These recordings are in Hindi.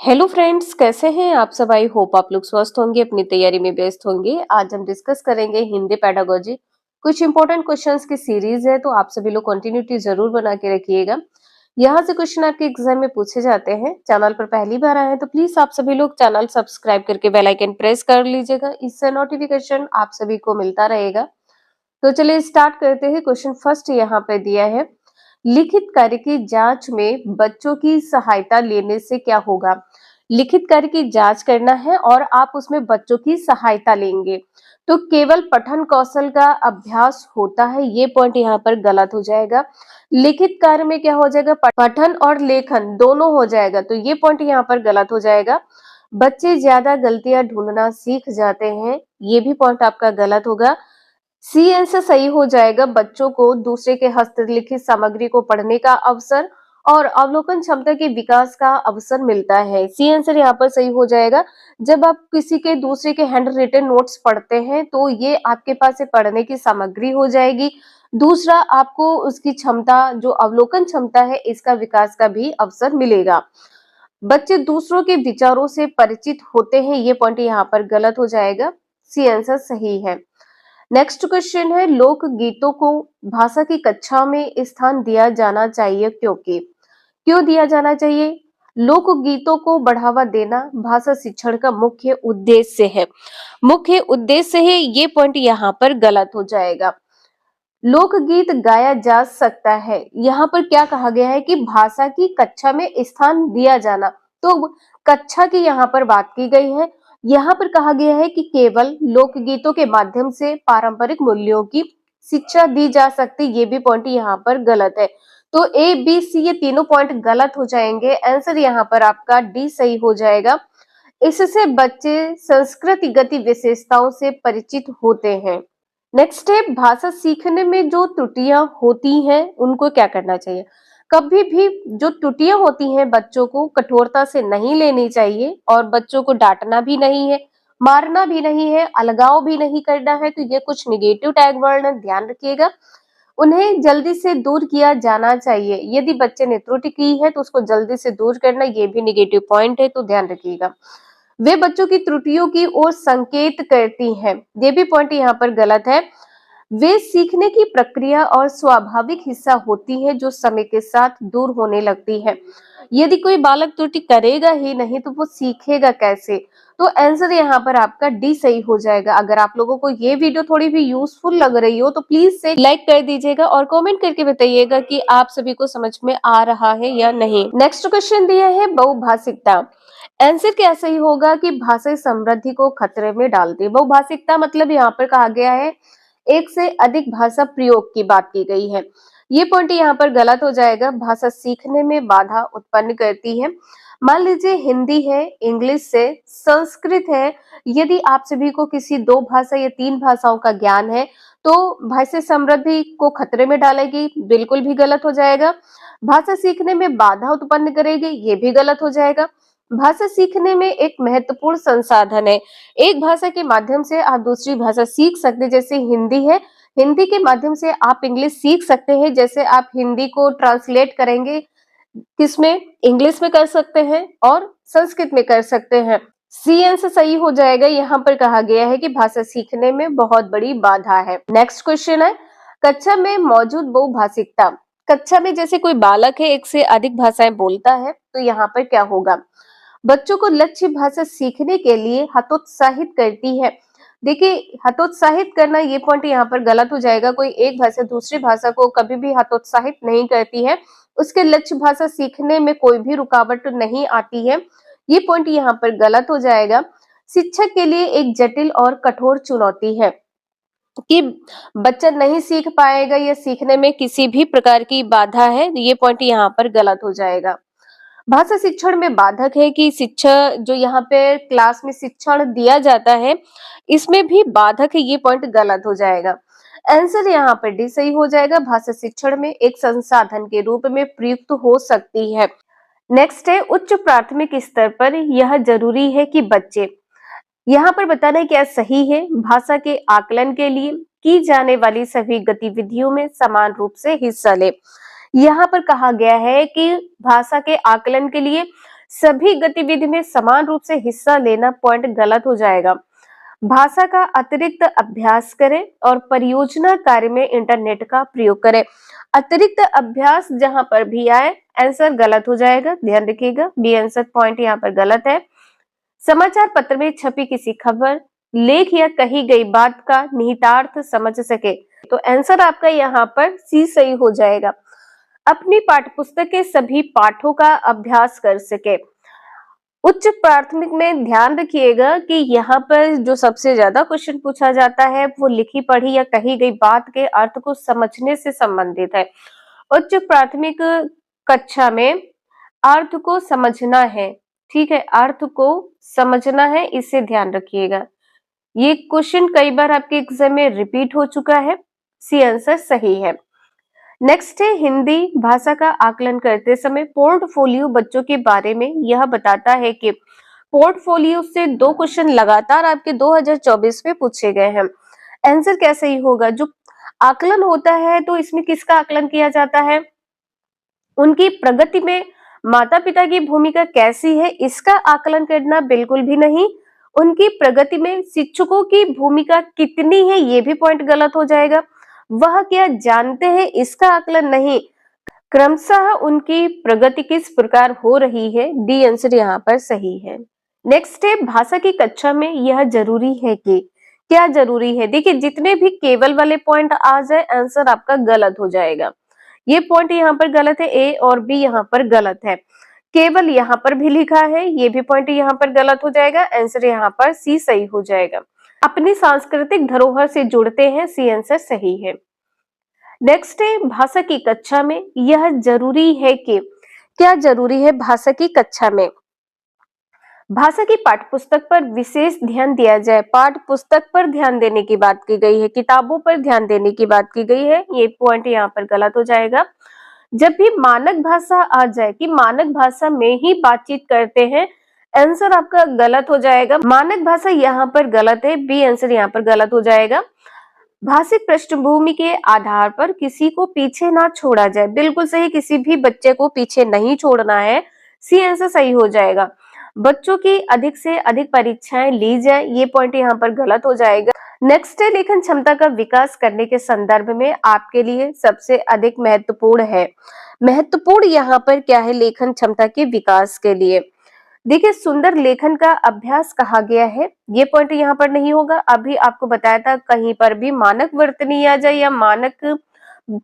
हेलो फ्रेंड्स, कैसे हैं आप सब। आई होप आप लोग स्वस्थ होंगे, अपनी तैयारी में व्यस्त होंगे। आज हम डिस्कस करेंगे हिंदी पेडागोजी। कुछ इंपॉर्टेंट क्वेश्चंस की सीरीज है, तो आप सभी लोग कंटिन्यूटी जरूर बना के रखिएगा। यहाँ से क्वेश्चन आपके एग्जाम में पूछे जाते हैं। चैनल पर पहली बार आए हैं तो प्लीज आप सभी लोग चैनल सब्सक्राइब करके बेल आइकन प्रेस कर लीजिएगा, इससे नोटिफिकेशन आप सभी को मिलता रहेगा। तो चलिए स्टार्ट करते हैं। क्वेश्चन फर्स्ट यहाँ पे दिया है, लिखित कार्य की जांच में बच्चों की सहायता लेने से क्या होगा। लिखित कार्य की जांच करना है और आप उसमें बच्चों की सहायता लेंगे तो केवल पठन कौशल का अभ्यास होता है, ये पॉइंट यहाँ पर गलत हो जाएगा। लिखित कार्य में क्या हो जाएगा, पठन और लेखन दोनों हो जाएगा, तो ये पॉइंट यहाँ पर गलत हो जाएगा। बच्चे ज्यादा गलतियां ढूंढना सीख जाते हैं, ये भी पॉइंट आपका गलत होगा। सी आंसर सही हो जाएगा। बच्चों को दूसरे के हस्तलिखित सामग्री को पढ़ने का अवसर और अवलोकन क्षमता के विकास का अवसर मिलता है। सी आंसर यहाँ पर सही हो जाएगा। जब आप किसी के दूसरे के हैंड रिटन नोट्स पढ़ते हैं तो ये आपके पास से पढ़ने की सामग्री हो जाएगी। दूसरा, आपको उसकी क्षमता, जो अवलोकन क्षमता है, इसका विकास का भी अवसर मिलेगा। बच्चे दूसरों के विचारों से परिचित होते हैं, ये पॉइंट यहाँ पर गलत हो जाएगा। सी आंसर सही है। नेक्स्ट क्वेश्चन है, लोक गीतों को भाषा की कक्षा में स्थान दिया जाना चाहिए क्योंकि। क्यों दिया जाना चाहिए। लोक गीतों को बढ़ावा देना भाषा शिक्षण का मुख्य उद्देश्य है। मुख्य उद्देश्य है, ये पॉइंट यहाँ पर गलत हो जाएगा। लोकगीत गाया जा सकता है, यहाँ पर क्या कहा गया है कि भाषा की कक्षा में स्थान दिया जाना, तो कक्षा की यहाँ पर बात की गई है। यहाँ पर कहा गया है कि केवल लोकगीतों के माध्यम से पारंपरिक मूल्यों की शिक्षा दी जा सकती, ये भी पॉइंट यहाँ पर गलत है। तो ए बी सी ये तीनों पॉइंट गलत हो जाएंगे। आंसर यहाँ पर आपका डी सही हो जाएगा। इससे बच्चे संस्कृतिगत विशेषताओं से परिचित होते हैं। नेक्स्ट है, भाषा सीखने में जो त्रुटियां होती हैं उनको क्या करना चाहिए। कभी भी जो त्रुटियां होती हैं बच्चों को कठोरता से नहीं लेनी चाहिए और बच्चों को डांटना भी नहीं है, मारना भी नहीं है, अलगाव भी नहीं करना है। तो ये कुछ निगेटिव टैग वर्ड है, ध्यान रखिएगा। उन्हें जल्दी से दूर किया जाना चाहिए। यदि बच्चे ने त्रुटि की है तो उसको जल्दी से दूर करना, ये भी निगेटिव पॉइंट है, तो ध्यान रखिएगा। वे बच्चों की त्रुटियों की ओर संकेत करती हैं, ये भी पॉइंट यहाँ पर गलत है। वे सीखने की प्रक्रिया और स्वाभाविक हिस्सा होती है जो समय के साथ दूर होने लगती है। यदि कोई बालक त्रुटि करेगा ही नहीं तो वो सीखेगा कैसे। तो आंसर यहाँ पर आपका डी सही हो जाएगा। अगर आप लोगों को ये वीडियो थोड़ी भी यूजफुल लग रही हो तो प्लीज से लाइक कर दीजिएगा और कमेंट करके बताइएगा कि आप सभी को समझ में आ रहा है या नहीं। नेक्स्ट क्वेश्चन दिया है, बहुभाषिकता। आंसर क्या सही होगा कि भाषा समृद्धि को खतरे में डालती है। बहुभाषिकता मतलब यहाँ पर कहा गया है एक से अधिक भाषा प्रयोग की बात की गई है, ये पॉइंट यहाँ पर गलत हो जाएगा। भाषा सीखने में बाधा उत्पन्न करती है। मान लीजिए हिंदी है, इंग्लिश से संस्कृत है, यदि आप सभी को किसी दो भाषा या तीन भाषाओं का ज्ञान है तो भाषा समृद्धि को खतरे में डालेगी, बिल्कुल भी गलत हो जाएगा। भाषा सीखने में बाधा उत्पन्न करेगी, ये भी गलत हो जाएगा। भाषा सीखने में एक महत्वपूर्ण संसाधन है। एक भाषा के माध्यम से आप दूसरी भाषा सीख सकते हैं, जैसे हिंदी है, हिंदी के माध्यम से आप इंग्लिश सीख सकते हैं। जैसे आप हिंदी को ट्रांसलेट करेंगे किसमें, इंग्लिश में कर सकते हैं और संस्कृत में कर सकते हैं। सी आंसर सही हो जाएगा। यहाँ पर कहा गया है कि भाषा सीखने में बहुत बड़ी बाधा है। नेक्स्ट क्वेश्चन है, कक्षा में मौजूद बहुभाषिकता। कक्षा में जैसे कोई बालक है एक से अधिक भाषाएं बोलता है तो यहाँ पर क्या होगा, बच्चों को लक्ष्य भाषा सीखने के लिए हतोत्साहित करती है। देखिए, हतोत्साहित करना, ये पॉइंट यहाँ पर गलत हो जाएगा। कोई एक भाषा दूसरी भाषा को कभी भी हतोत्साहित नहीं करती है, उसके लक्ष्य भाषा सीखने में कोई भी रुकावट नहीं आती है, ये पॉइंट यहाँ पर गलत हो जाएगा। शिक्षक के लिए एक जटिल और कठोर चुनौती है कि बच्चा नहीं सीख पाएगा या सीखने में किसी भी प्रकार की बाधा है, ये पॉइंट यहाँ पर गलत हो जाएगा। भाषा शिक्षण में बाधक है कि शिक्षा जो यहाँ पे क्लास में शिक्षण दिया जाता है इसमें भी बाधक है, ये पॉइंट गलत हो जाएगा। आंसर यहाँ पर डी सही हो जाएगा। भाषा शिक्षण में एक संसाधन के रूप में प्रयुक्त हो सकती है। नेक्स्ट है, उच्च प्राथमिक स्तर पर यह जरूरी है कि बच्चे, यहाँ पर बताना है क्या सही है, भाषा के आकलन के लिए की जाने वाली सभी गतिविधियों में समान रूप से हिस्सा ले। यहाँ पर कहा गया है कि भाषा के आकलन के लिए सभी गतिविधि में समान रूप से हिस्सा लेना पॉइंट गलत हो जाएगा। भाषा का अतिरिक्त अभ्यास करें और परियोजना कार्य में इंटरनेट का प्रयोग करें। अतिरिक्त अभ्यास जहां पर भी आए आंसर गलत हो जाएगा, ध्यान रखिएगा। बी आंसर पॉइंट यहाँ पर गलत है। समाचार पत्र में छपी किसी खबर, लेख या कही गई बात का निहितार्थ समझ सके, तो आंसर आपका यहाँ पर सी सही हो जाएगा। अपनी पाठ्यपुस्तक के सभी पाठों का अभ्यास कर सके। उच्च प्राथमिक में ध्यान रखिएगा कि यहाँ पर जो सबसे ज्यादा क्वेश्चन पूछा जाता है वो लिखी पढ़ी या कही गई बात के अर्थ को समझने से संबंधित है। उच्च प्राथमिक कक्षा में अर्थ को समझना है, ठीक है, अर्थ को समझना है, इसे ध्यान रखिएगा। ये क्वेश्चन कई बार आपके एग्जाम में रिपीट हो चुका है। सी आंसर सही है। नेक्स्ट है हिंदी भाषा का आकलन करते समय पोर्टफोलियो बच्चों के बारे में यह बताता है कि पोर्टफोलियो से 2 क्वेश्चन लगातार आपके 2024 में पूछे गए हैं। आंसर क्या सही होगा? जो आकलन होता है तो इसमें किसका आकलन किया जाता है? उनकी प्रगति में माता पिता की भूमिका कैसी है इसका आकलन करना बिल्कुल भी नहीं। उनकी प्रगति में शिक्षकों की भूमिका कितनी है ये भी पॉइंट गलत हो जाएगा। वह क्या जानते हैं इसका आकलन नहीं। क्रमशः उनकी प्रगति किस प्रकार हो रही है, डी आंसर यहाँ पर सही है। नेक्स्ट है भाषा की कक्षा में यह जरूरी है कि, क्या जरूरी है? देखिए जितने भी केवल वाले पॉइंट आ जाए आंसर आपका गलत हो जाएगा। ये पॉइंट यहाँ पर गलत है, ए और बी यहाँ पर गलत है। केवल यहाँ पर भी लिखा है, ये भी पॉइंट यहाँ पर गलत हो जाएगा। आंसर यहाँ पर सी सही हो जाएगा। अपनी सांस्कृतिक धरोहर से जुड़ते हैं, सी आंसर सही है। नेक्स्ट है भाषा की कक्षा में यह जरूरी है कि, क्या जरूरी है भाषा की कक्षा में? भाषा की पाठ्यपुस्तक पर विशेष ध्यान दिया जाए। पाठ्यपुस्तक पर ध्यान देने की बात की गई है, किताबों पर ध्यान देने की बात की गई है, ये पॉइंट यहाँ पर गलत हो जाएगा। जब भी मानक भाषा आ जाए कि मानक भाषा में ही बातचीत करते हैं, आंसर आपका गलत हो जाएगा। मानक भाषा यहाँ पर गलत है, बी आंसर यहाँ पर गलत हो जाएगा। भाषिक पृष्ठभूमि के आधार पर किसी को पीछे ना छोड़ा जाए, बिल्कुल सही, किसी भी बच्चे को पीछे नहीं छोड़ना है, सी आंसर सही हो जाएगा। बच्चों की अधिक से अधिक परीक्षाएं ली जाए, ये पॉइंट यहाँ पर गलत हो जाएगा। नेक्स्ट है लेखन क्षमता का विकास करने के संदर्भ में आपके लिए सबसे अधिक महत्वपूर्ण है। महत्वपूर्ण यहाँ पर क्या है लेखन क्षमता के विकास के लिए? देखिए सुंदर लेखन का अभ्यास कहा गया है, ये पॉइंट यहाँ पर नहीं होगा। अभी आपको बताया था कहीं पर भी मानक वर्तनी आ जाए या मानक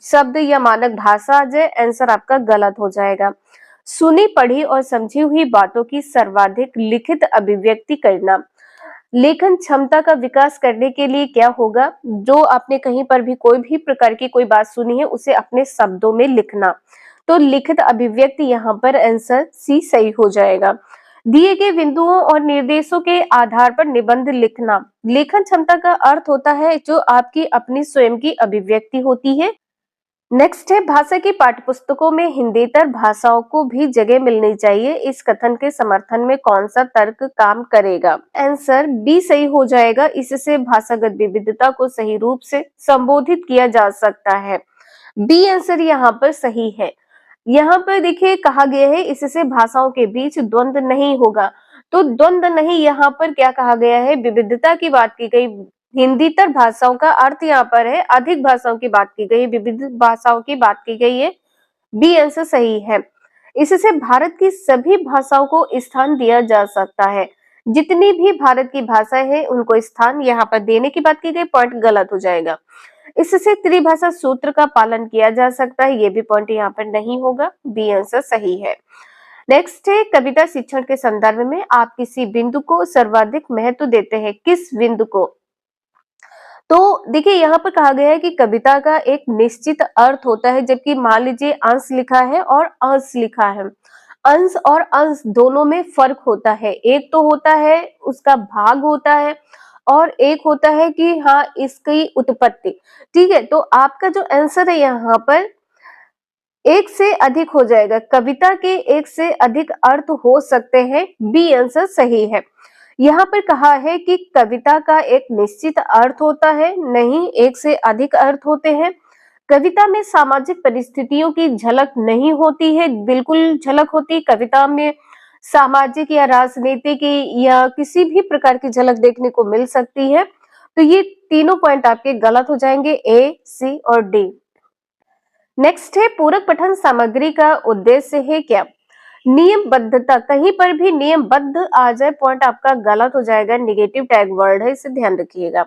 शब्द या मानक भाषा आ जाए, आंसर आपका गलत हो जाएगा। सुनी पढ़ी और समझी हुई बातों की सर्वाधिक लिखित अभिव्यक्ति करना। लेखन क्षमता का विकास करने के लिए क्या होगा? जो आपने कहीं पर भी कोई भी प्रकार की कोई बात सुनी है उसे अपने शब्दों में लिखना, तो लिखित अभिव्यक्ति यहाँ पर आंसर सी सही हो जाएगा। दिए गए बिंदुओं और निर्देशों के आधार पर निबंध लिखना। लेखन क्षमता का अर्थ होता है जो आपकी अपनी स्वयं की अभिव्यक्ति होती है। नेक्स्ट है भाषा की पाठ्यपुस्तकों में हिंदीतर भाषाओं को भी जगह मिलनी चाहिए, इस कथन के समर्थन में कौन सा तर्क काम करेगा? आंसर बी सही हो जाएगा। इससे भाषागत विविधता को सही रूप से संबोधित किया जा सकता है, बी आंसर यहाँ पर सही है। यहाँ पर देखिए कहा गया है इससे भाषाओं के बीच द्वंद्व नहीं होगा, तो द्वंद्व नहीं, यहाँ पर क्या कहा गया है? विविधता की बात की गई। हिंदीतर भाषाओं का अर्थ यहाँ पर है अधिक भाषाओं की बात की गई, विविध भाषाओं की बात की गई है, बी आंसर सही है। इससे भारत की सभी भाषाओं को स्थान दिया जा सकता है। जितनी भी भारत की भाषाएं हैं उनको स्थान यहाँ पर देने की बात की गई, पॉइंट गलत हो जाएगा। इससे त्रिभाषा सूत्र का पालन किया जा सकता है, ये भी पॉइंट यहाँ पर नहीं होगा, बी आंसर सही है। नेक्स्ट है कविता शिक्षण के संदर्भ में आप किसी बिंदु को सर्वाधिक महत्व देते हैं, किस बिंदु को? तो देखिए यहाँ पर कहा गया है कि कविता का एक निश्चित अर्थ होता है, जबकि मान लीजिए अंश लिखा है और अंश लिखा है, अंश और अंश दोनों में फर्क होता है। एक तो होता है उसका भाग होता है और एक होता है कि हाँ इसकी उत्पत्ति, ठीक है। तो आपका जो आंसर है यहाँ पर एक से अधिक हो जाएगा, कविता के एक से अधिक अर्थ हो सकते हैं, बी आंसर सही है। यहाँ पर कहा है कि कविता का एक निश्चित अर्थ होता है, नहीं एक से अधिक अर्थ होते हैं। कविता में सामाजिक परिस्थितियों की झलक नहीं होती है, बिल्कुल झलक होती है। कविता में सामाजिक या राजनीतिक या किसी भी प्रकार की झलक देखने को मिल सकती है। तो ये तीनों पॉइंट आपके गलत हो जाएंगे, ए, सी और डी। नेक्स्ट है पूरक पठन सामग्री का उद्देश्य है क्या? नियमबद्धता, कहीं पर भी नियमबद्ध आ जाए पॉइंट आपका गलत हो जाएगा, निगेटिव टैग वर्ड है, इसे ध्यान रखिएगा।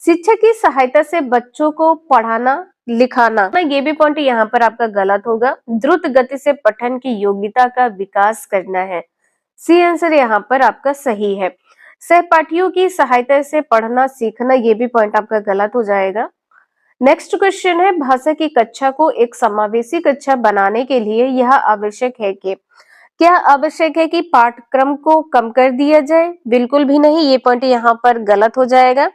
शिक्षक की सहायता से बच्चों को पढ़ाना लिखाना, ये भी पॉइंट यहाँ पर आपका गलत होगा। द्रुत गति से पठन की योग्यता का विकास करना है, सी आंसर यहाँ पर आपका सही है। सहपाठियों की सहायता से पढ़ना सीखना, ये भी पॉइंट आपका गलत हो जाएगा। नेक्स्ट क्वेश्चन है भाषा की कक्षा को एक समावेशी कक्षा बनाने के लिए यह आवश्यक है कि, क्या आवश्यक है कि पाठ्यक्रम को कम कर दिया जाए? बिल्कुल भी नहीं, ये पॉइंट यहाँ पर गलत हो जाएगा।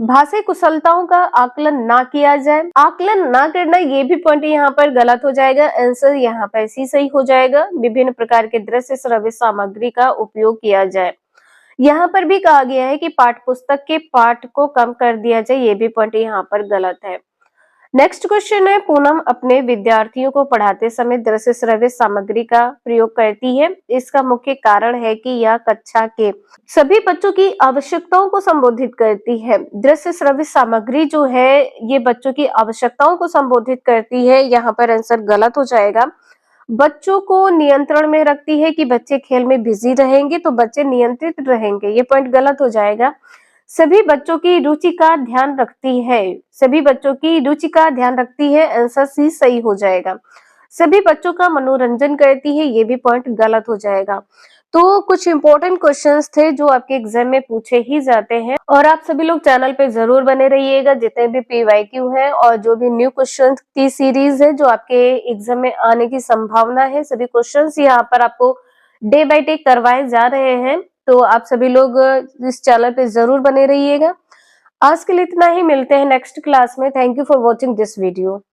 भाषा कुशलताओं का आकलन ना किया जाए, आकलन ना करना, ये भी पॉइंट यहाँ पर गलत हो जाएगा, आंसर यहाँ पर सी सही हो जाएगा। विभिन्न प्रकार के दृश्य श्रव्य सामग्री का उपयोग किया जाए, यहाँ पर भी कहा गया है कि पाठ्य पुस्तक के पाठ को कम कर दिया जाए, ये भी पॉइंट यहाँ पर गलत है। नेक्स्ट क्वेश्चन है पूनम अपने विद्यार्थियों को पढ़ाते समय दृश्य श्रव्य सामग्री का प्रयोग करती है, इसका मुख्य कारण है कि यह कक्षा के सभी बच्चों की आवश्यकताओं को संबोधित करती है। दृश्य श्रव्य सामग्री जो है ये बच्चों की आवश्यकताओं को संबोधित करती है, यहाँ पर आंसर गलत हो जाएगा। बच्चों को नियंत्रण में रखती है कि बच्चे खेल में बिजी रहेंगे तो बच्चे नियंत्रित रहेंगे, ये पॉइंट गलत हो जाएगा। सभी बच्चों की रुचि का ध्यान रखती है, सभी बच्चों की रुचि का ध्यान रखती है, आंसर सी सही हो जाएगा। सभी बच्चों का मनोरंजन करती है, ये भी पॉइंट गलत हो जाएगा। तो कुछ इंपॉर्टेंट क्वेश्चंस थे जो आपके एग्जाम में पूछे ही जाते हैं, और आप सभी लोग चैनल पे जरूर बने रहिएगा। जितने भी पीवाईक्यू है और जो भी न्यू क्वेश्चन की सीरीज है जो आपके एग्जाम में आने की संभावना है, सभी क्वेश्चंस यहाँ पर आपको डे बाय डे करवाए जा रहे हैं, तो आप सभी लोग इस चैनल पे जरूर बने रहिएगा। आज के लिए इतना ही, मिलते हैं नेक्स्ट क्लास में। Thank you for watching this video.